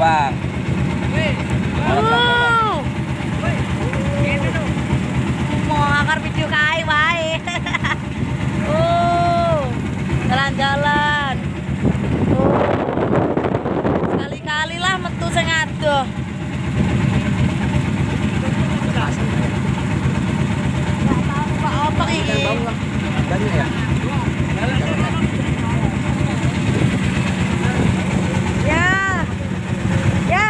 Bang. Mau ngakar video kai wae. Jalan-jalan. Sekali-kali lah metu sing adoh. Enggak tahu Pak apa iki. Banyak ya? Ya. Ya.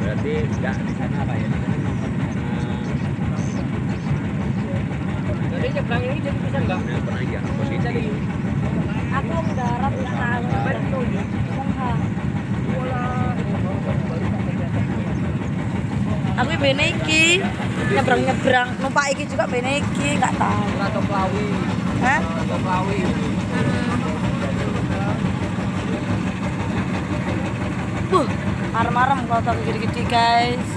Berarti enggak di sana Pak ya? Jadi nyebrang ini jadi bisa enggak? Nah, pernah enggak posisi? Aku mendarat enggak tahu. Aku bene iki nyebrang numpak iki juga bene iki enggak tahu. Atau Pelawi. Hah? Atau Pelawi. Marem-marem kalau gede-gede guys.